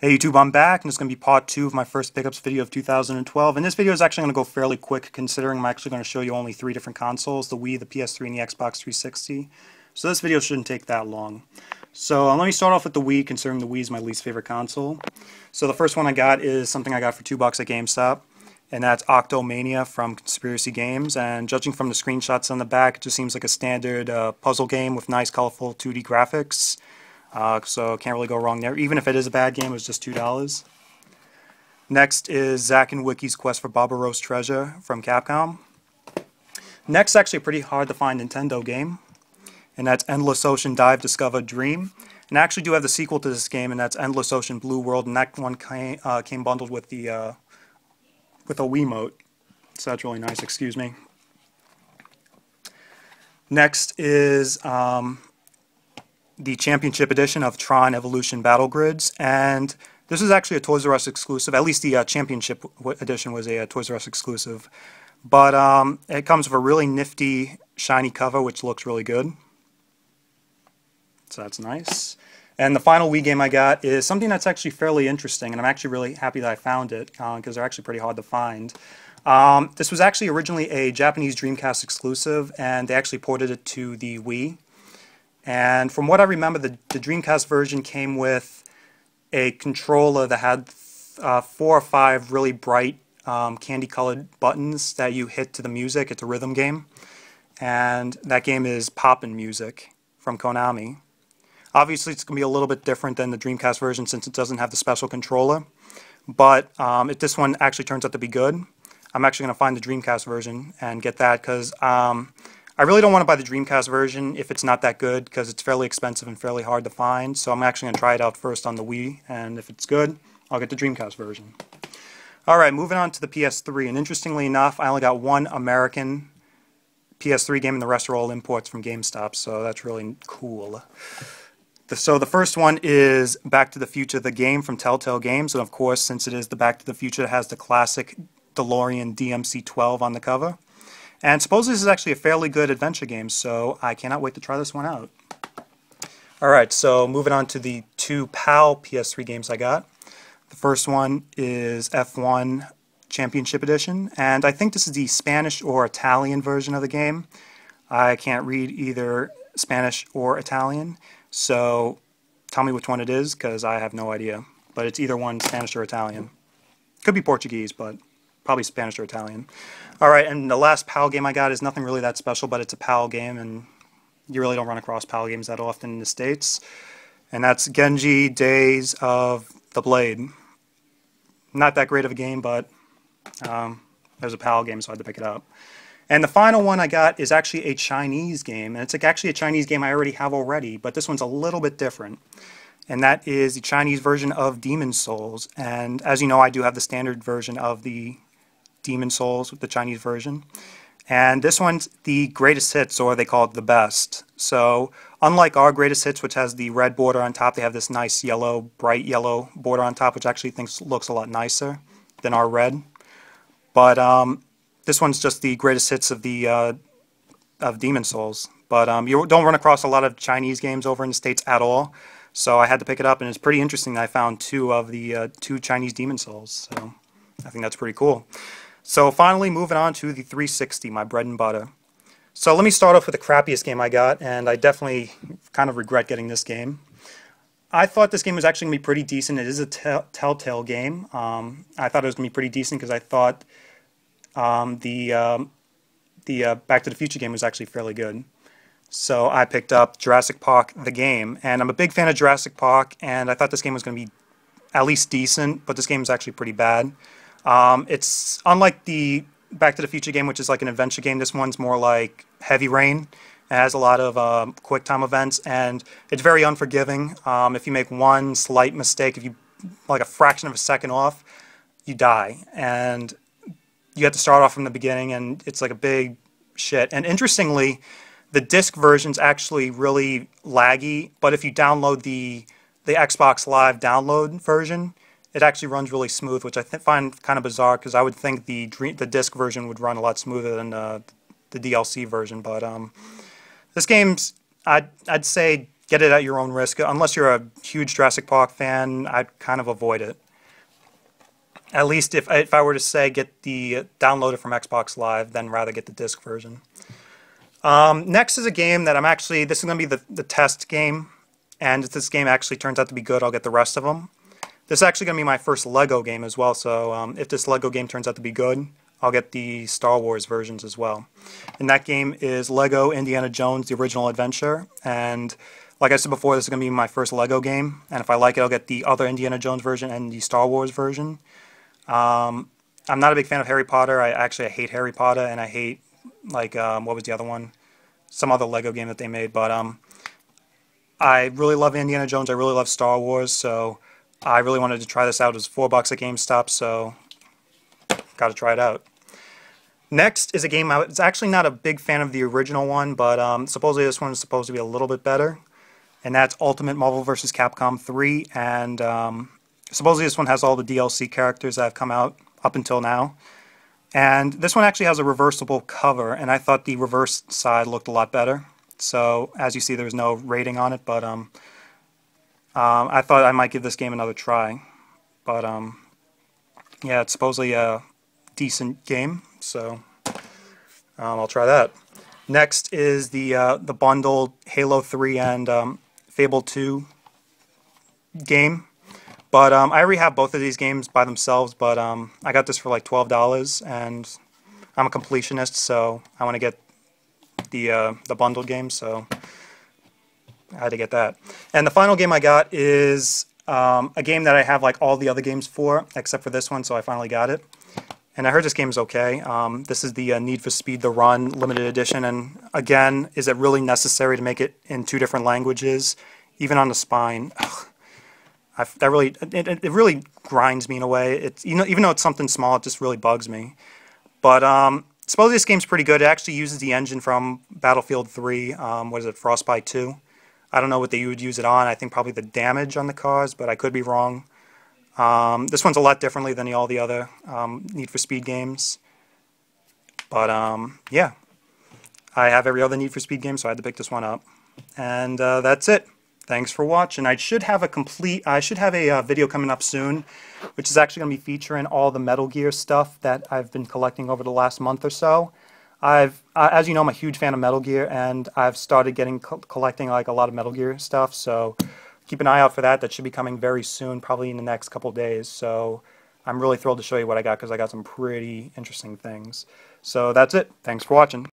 Hey YouTube, I'm back, and it's going to be part 2 of my first pickups video of 2012. And this video is actually going to go fairly quick, considering I'm actually going to show you only 3 different consoles, the Wii, the PS3, and the Xbox 360. So this video shouldn't take that long. So let me start off with the Wii, considering the Wii is my least favorite console. So the first one I got is something I got for $2 at GameStop, and that's Octomania from Conspiracy Games. And judging from the screenshots on the back, it just seems like a standard puzzle game with nice, colorful 2D graphics. So can't really go wrong there. Even if it is a bad game, it was just $2. Next is Zack and Wiki's Quest for Barbarossa Treasure from Capcom. Next, actually a pretty hard to find Nintendo game, and that's Endless Ocean Dive Discover Dream. And I actually do have the sequel to this game, and that's Endless Ocean Blue World, and that one came bundled with the with a Wiimote. So that's really nice, excuse me. Next is the Championship Edition of Tron Evolution Battle Grids, and this is actually a Toys R Us exclusive. At least the Championship Edition was a Toys R Us exclusive. But it comes with a really nifty, shiny cover, which looks really good. So that's nice. And the final Wii game I got is something that's actually fairly interesting, and I'm actually really happy that I found it, because they're actually pretty hard to find. This was actually originally a Japanese Dreamcast exclusive, and they actually ported it to the Wii. And from what I remember, the Dreamcast version came with a controller that had 4 or 5 really bright candy-colored buttons that you hit to the music. It's a rhythm game. And that game is Poppin' Music from Konami. Obviously, it's going to be a little bit different than the Dreamcast version since it doesn't have the special controller. But if this one actually turns out to be good, I'm actually going to find the Dreamcast version and get that, because I really don't want to buy the Dreamcast version if it's not that good, because it's fairly expensive and fairly hard to find. So I'm actually going to try it out first on the Wii, and if it's good, I'll get the Dreamcast version. Alright, moving on to the PS3, and interestingly enough, I only got one American PS3 game, and the rest are all imports from GameStop, so that's really cool. So the first one is Back to the Future, the game from Telltale Games, and of course, since it is the Back to the Future, it has the classic DeLorean DMC-12 on the cover. And supposedly this is actually a fairly good adventure game, so I cannot wait to try this one out. Alright, so moving on to the 2 PAL PS3 games I got. The first one is F1 Championship Edition, and I think this is the Spanish or Italian version of the game. I can't read either Spanish or Italian, so tell me which one it is, because I have no idea. But it's either one, Spanish or Italian. Could be Portuguese, but probably Spanish or Italian. Alright, and the last PAL game I got is nothing really that special, but it's a PAL game, and you really don't run across PAL games that often in the States. And that's Genji Days of the Blade. Not that great of a game, but there's a PAL game, so I had to pick it up. And the final one I got is actually a Chinese game, and it's actually a Chinese game I already have already, but this one's a little bit different. And that is the Chinese version of Demon's Souls. And as you know, I do have the standard version of the Demon's Souls, the Chinese version. And this one's the greatest hits, or they call it the best. So unlike our greatest hits, which has the red border on top, they have this nice yellow, bright yellow border on top, which I actually think looks a lot nicer than our red. But this one's just the greatest hits of the of Demon's Souls. But you don't run across a lot of Chinese games over in the States at all. So I had to pick it up, and it's pretty interesting that I found 2 of the 2 Chinese Demon's Souls. So I think that's pretty cool. So finally, moving on to the 360, my bread and butter. So let me start off with the crappiest game I got, and I definitely kind of regret getting this game. I thought this game was actually going to be pretty decent. It is a Telltale game. I thought it was going to be pretty decent because I thought the Back to the Future game was actually fairly good. So I picked up Jurassic Park, the game, and I'm a big fan of Jurassic Park, and I thought this game was going to be at least decent, but this game is actually pretty bad. It's unlike the Back to the Future game, which is like an adventure game. This one's more like Heavy Rain. It has a lot of quick time events, and it's very unforgiving. If you make one slight mistake, if you like a fraction of a second off, you die, and you have to start off from the beginning, and it's like a big shit. And interestingly, the disc version's actually really laggy, but if you download the Xbox Live download version, it actually runs really smooth, which I find kind of bizarre, because I would think the disc version would run a lot smoother than the DLC version. But this game's, I'd say get it at your own risk. Unless you're a huge Jurassic Park fan, I'd kind of avoid it. At least if I were to say get the download it from Xbox Live, then rather get the disc version. Next is a game that this is going to be the test game, and if this game actually turns out to be good, I'll get the rest of them. This is actually going to be my first LEGO game as well, so if this LEGO game turns out to be good, I'll get the Star Wars versions as well. And that game is LEGO Indiana Jones: The Original Adventure, and like I said before, this is going to be my first LEGO game, and if I like it, I'll get the other Indiana Jones version and the Star Wars version. I'm not a big fan of Harry Potter. I hate Harry Potter, and I hate, like, what was the other one? Some other LEGO game that they made, but I really love Indiana Jones. I really love Star Wars, so I really wanted to try this out. It was $4 at GameStop, so got to try it out. Next is a game I was actually not a big fan of the original one, but supposedly this one is supposed to be a little bit better, and that's Ultimate Marvel vs. Capcom 3, and supposedly this one has all the DLC characters that have come out up until now. And this one actually has a reversible cover, and I thought the reverse side looked a lot better. So, as you see, there's no rating on it, but I thought I might give this game another try. But, yeah, it's supposedly a decent game, so I'll try that. Next is the bundled Halo 3 and Fable 2 game. But I already have both of these games by themselves, but I got this for like $12, and I'm a completionist, so I want to get the bundled game, so I had to get that. And the final game I got is a game that I have like all the other games for, except for this one, so I finally got it. And I heard this game is okay. This is the Need for Speed The Run limited edition, and again, is it really necessary to make it in 2 different languages, even on the spine? Ugh. It really grinds me in a way. It's, even though it's something small, it just really bugs me. But supposedly this game's pretty good. It actually uses the engine from Battlefield 3. What is it, Frostbite 2? I don't know what they would use it on. I think probably the damage on the cars, but I could be wrong. This one's a lot differently than all the other Need for Speed games. But yeah, I have every other Need for Speed game, so I had to pick this one up. And that's it. Thanks for watching. I should have a video coming up soon, which is actually going to be featuring all the Metal Gear stuff that I've been collecting over the last month or so. As you know, I'm a huge fan of Metal Gear, and I've started collecting like a lot of Metal Gear stuff, so keep an eye out for that. That should be coming very soon, probably in the next couple days. So I'm really thrilled to show you what I got, because I got some pretty interesting things. So that's it. Thanks for watching.